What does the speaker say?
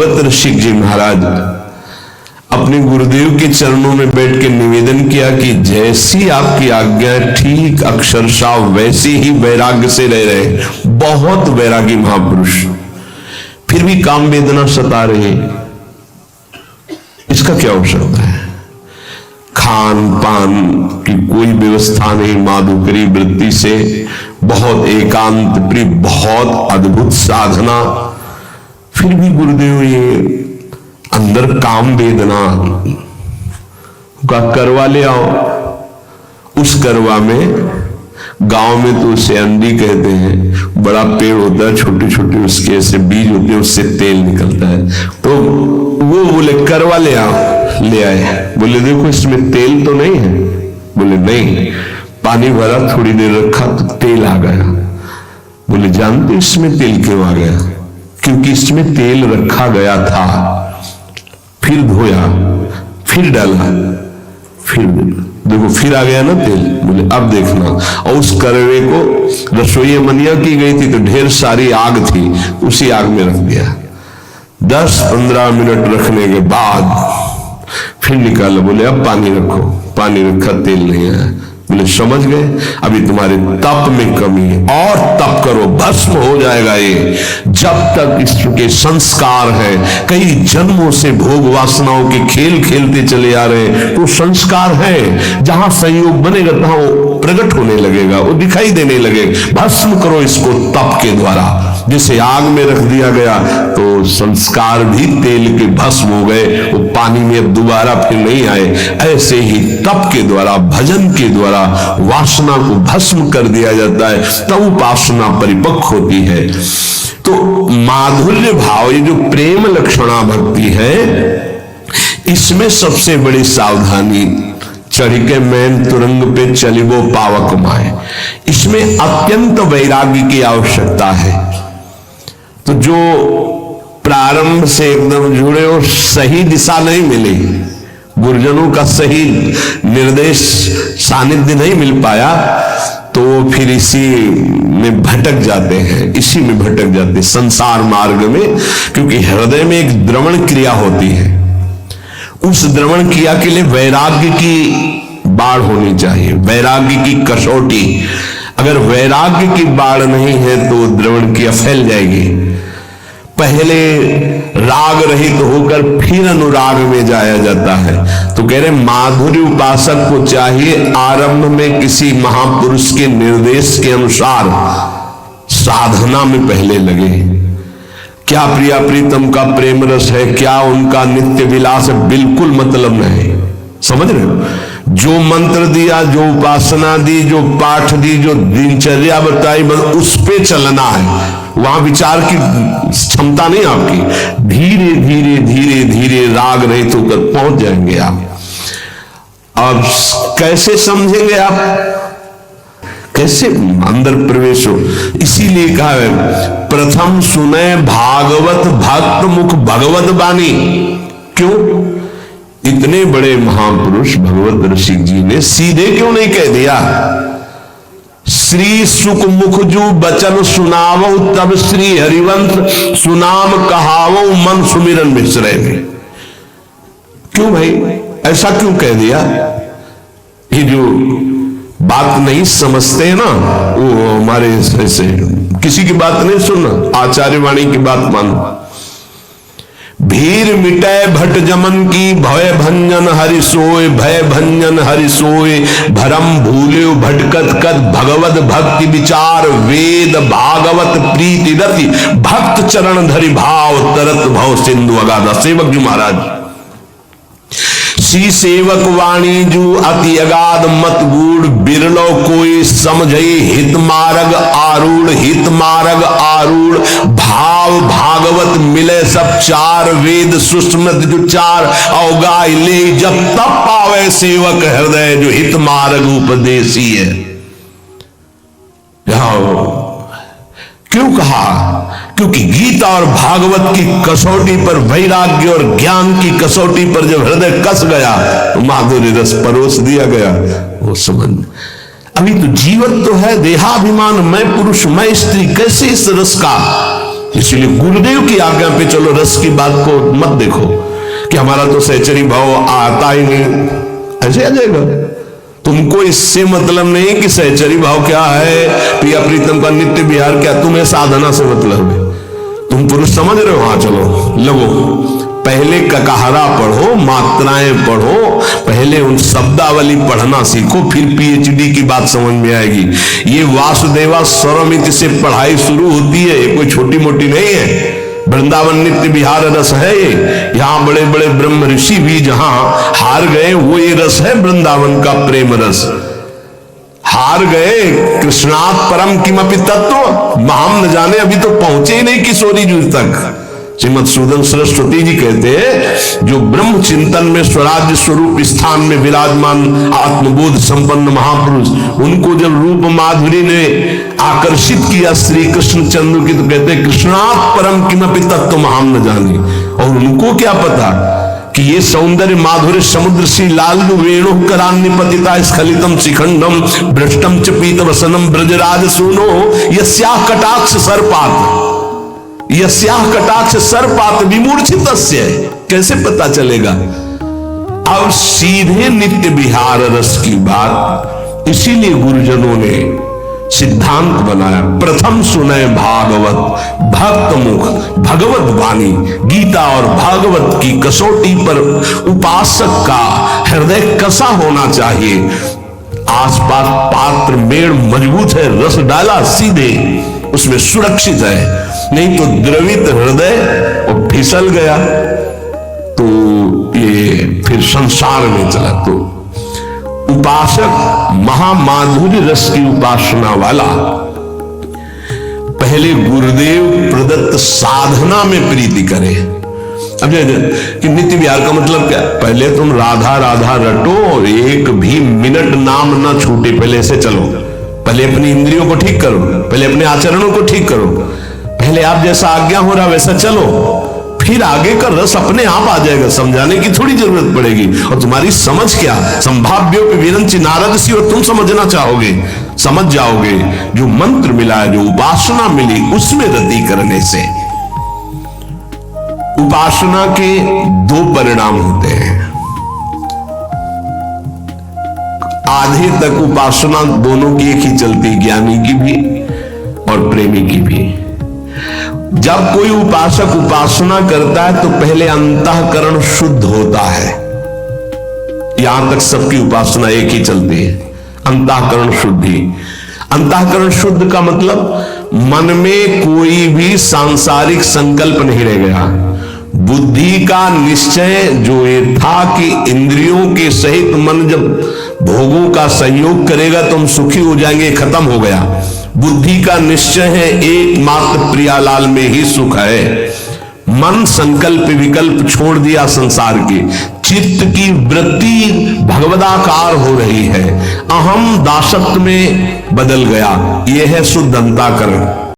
भगवत ऋषिक जी महाराज अपने गुरुदेव के चरणों में बैठ के निवेदन किया कि जैसी आपकी आज्ञा है ठीक अक्षरशः वैसे ही वैराग्य से रह रहे। बहुत वैरागी महापुरुष, फिर भी काम वेदना सता रहे, इसका क्या हो सकता है? खान पान की कोई व्यवस्था नहीं, माधुकरी वृत्ति से बहुत एकांत प्रिय, बहुत अद्भुत साधना, फिर भी गुरुदेव ये अंदर काम वेदना का करवा ले आओ। उस करवा में गांव में तो उसे अंडी कहते हैं, बड़ा पेड़ होता है, छोटे छोटे उसके ऐसे बीज होते हैं, उससे तेल निकलता है। तो वो बोले करवा ले आओ, ले आए। बोले देखो इसमें तेल तो नहीं है। बोले नहीं। पानी भरा, थोड़ी देर रखा तो तेल आ गया। बोले जानते इसमें तेल क्यों आ गया? क्योंकि इसमें तेल रखा गया था, फिर धोया, फिर डाला, फिर देखो फिर आ गया ना तेल। बोले अब देखना। और उस करवे को रसोई मनिया की गई थी तो ढेर सारी आग थी, उसी आग में रख दिया। 10-15 मिनट रखने के बाद फिर निकाला। बोले अब पानी रखो। पानी रखा, तेल नहीं आया। बोले समझ गए, अभी तुम्हारे तप में कमी है, और तप करो, भस्म हो जाएगा ये। जब तक इसके संस्कार है, कई जन्मों से भोग वासनाओं के खेल खेलते चले आ रहे हैं, तो संस्कार है, जहां संयोग बनेगा तहां वो प्रकट होने लगेगा, वो दिखाई देने लगेगा। भस्म करो इसको तप के द्वारा। जैसे आग में रख दिया गया तो संस्कार भी तेल के भस्म हो गए, वो पानी में अब दोबारा फिर नहीं आए। ऐसे ही तप के द्वारा, भजन के द्वारा वासना को भस्म कर दिया जाता है, तब उपासना परिपक्व होती है। तो माधुर्य भाव, ये जो प्रेम लक्षणा भक्ति है, इसमें सबसे बड़ी सावधानी, चढ़ के मैन तुरंग पे चलिबो पावक माए, इसमें अत्यंत वैराग्य की आवश्यकता है। तो जो प्रारंभ से एकदम जुड़े और सही दिशा नहीं मिली, गुरुजनों का सही निर्देश सानिध्य नहीं मिल पाया, तो वो फिर इसी में भटक जाते हैं, इसी में भटक जाते हैं संसार मार्ग में। क्योंकि हृदय में एक द्रवण क्रिया होती है, उस द्रवण क्रिया के लिए वैराग्य की बाढ़ होनी चाहिए, वैराग्य की कसौटी। अगर वैराग्य की बाढ़ नहीं है तो द्रवण क्रिया फैल जाएगी। पहले राग रहित होकर फिर अनुराग में जाया जाता है। तो कह रहे माधुर्य उपासक को चाहिए आरंभ में किसी महापुरुष के निर्देश के अनुसार साधना में पहले लगे। क्या प्रिया प्रीतम का प्रेम रस है, क्या उनका नित्य विलास है, बिल्कुल मतलब नहीं। समझ रहे हो? जो मंत्र दिया, जो उपासना दी, जो पाठ दी, जो दिनचर्या बताई, बस उस पे चलना है। वहां विचार की क्षमता नहीं आपकी। धीरे धीरे धीरे धीरे राग रहित होकर पहुंच जाएंगे आप। अब कैसे समझेंगे आप, कैसे अंदर प्रवेश हो? इसीलिए कहा है प्रथम सुने भागवत भक्त मुख भगवत बानी। क्यों? इतने बड़े महापुरुष भगवत ऋषिक जी ने सीधे क्यों नहीं कह दिया श्री सुख मुख जो बचन सुनावो तब श्री हरिवंश सुनाम कहावो मन सुमिरन बिसरे में? क्यों भाई ऐसा क्यों कह दिया? ये जो बात नहीं समझते हैं ना, वो हमारे ऐसे किसी की बात नहीं सुनना, आचार्य वाणी की बात मानो। भीर मिटे भट जमन की भय भंजन हरि सोय, भय भंजन हरि सोय भरम भूले भटकत कद भगवत भक्ति विचार वेद भागवत प्रीति रति भक्त चरण धरि भाव तरत भव सिंधु अगाधा। सेवक जी महाराज श्री सेवक वाणी जू अति अगाध मत गूढ़ बिरलो कोई समझई हित मार्ग आरूढ़, हित मार्ग आरूढ़ भाव भागवत मिले सब चार वेद सुस्मृत जो चार अवगाय ले जब तब पावे सेवक हृदय जो हित मार्ग उपदेशी है। क्यों कहा? क्योंकि गीता और भागवत की कसौटी पर, वैराग्य और ज्ञान की कसौटी पर जब हृदय कस गया तो माधुर्य रस परोस दिया गया। वो समझ, अभी तो जीवन तो है, देहाभिमान, मैं पुरुष मैं स्त्री, कैसे इस रस का इसलिए गुरुदेव की आज्ञा पे चलो, रस की बात को मत देखो कि हमारा तो सहचरी भाव आता ही नहीं, ऐसे आ जाएगा। तुमको इससे मतलब नहीं कि सहचरी भाव क्या है, प्रिया प्रीतम का नित्य विहार क्या, तुम्हें साधना से मतलब है। तुम पुरुष समझ रहे हो, हाँ चलो लगो, पहले ककहरा पढ़ो, मात्राएं पढ़ो, पहले उन शब्दावली पढ़ना सीखो, फिर पीएचडी की बात समझ में आएगी। ये वासुदेवा स्वरमिति से पढ़ाई शुरू होती है, ये कोई छोटी मोटी नहीं है। वृंदावन नित्य विहार रस है ये। यहाँ बड़े बड़े ब्रह्म ऋषि भी जहां हार गए, वो ये रस है वृंदावन का प्रेम रस। हार गए कृष्णात् परम किमपि तत्व, हम न जाने, अभी तो पहुंचे ही नहीं किशोरी जुग तक। श्रीमद सूदन सरस्वती जी कहते हैं, जो ब्रह्म चिंतन में स्वराज्य स्वरूप स्थान में विराजमान आत्मबोध संपन्न महापुरुष, उनको जब रूप माधुरी ने आकर्षित किया श्री कृष्ण चंद्र की, तो कहते हैं कृष्णात् परम किमपि तत्व हम न जाने। और उनको क्या पता कि ये सौंदर्य माधुर्य समुद्र सी लालु वेणु करान्निपतिता स्खलितम शिखंडम भ्रष्टम च पीत वसनम ब्रजराज सुनो यस्याः कटाक्ष सर्पात, यस्याः कटाक्ष सर्पात विमूर्छितस्य। कैसे पता चलेगा? अब सीधे नित्य विहार रस की बात, इसीलिए गुरुजनों ने सिद्धांत बनाया, प्रथम सुने भागवत भक्त मुख भगवत वाणी। गीता और भागवत की कसौटी पर उपासक का हृदय कसा होना चाहिए। आसपास पात्र मेड़ मजबूत है, रस डाला सीधे उसमें सुरक्षित है, नहीं तो द्रवित हृदय और फिसल गया तो ये फिर संसार में चला। तो उपासक महामाधुर्य रस की उपासना वाला पहले गुरुदेव प्रदत्त साधना में प्रीति करे। अब कि नित्य विहार का मतलब क्या? पहले तुम राधा राधा रटो और एक भी मिनट नाम ना छूटे, पहले से चलो। पहले अपनी इंद्रियों को ठीक करो, पहले अपने आचरणों को ठीक करो, पहले आप जैसा आज्ञा हो रहा वैसा चलो, फिर आगे का रस अपने आप आ जाएगा। समझाने की थोड़ी जरूरत पड़ेगी। और तुम्हारी समझ क्या, संभाव्यो विरंची नारद सी, और तुम समझना चाहोगे, समझ जाओगे। जो मंत्र मिला है, जो उपासना मिली, उसमें रति करने से उपासना के दो परिणाम होते हैं। आधे तक उपासना दोनों की एक ही चलती, ज्ञानी की भी और प्रेमी की भी। जब कोई उपासक उपासना करता है तो पहले अंतःकरण शुद्ध होता है। यहां तक सबकी उपासना एक ही चलती है, अंतःकरण शुद्धि। अंतःकरण शुद्ध का मतलब मन में कोई भी सांसारिक संकल्प नहीं रह गया। बुद्धि का निश्चय जो ये था कि इंद्रियों के सहित मन जब भोगों का संयोग करेगा तो हम सुखी हो जाएंगे, खत्म हो गया। बुद्धि का निश्चय है एकमात्र प्रियालाल में ही सुख है। मन संकल्प विकल्प छोड़ दिया संसार के, चित्त की वृत्ति भगवदाकार हो रही है, अहम दासत्व में बदल गया। यह है शुद्ध अंतःकरण।